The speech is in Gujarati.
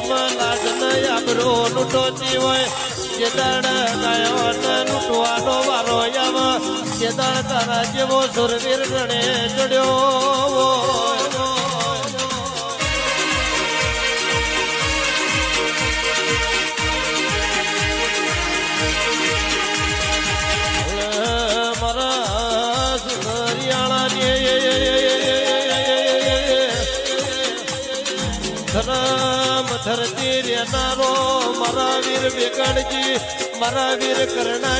એમ લાજ ન આબરો લૂંટોતી હોય જે દાડ ગાયો લૂંટવાનો વારો એમ જે દાડ તારા જેવો સુરવીર ગણે ચડ્યો ધરતી રેનારો મારા વીર વેગણજી મારા વીર કરણાજી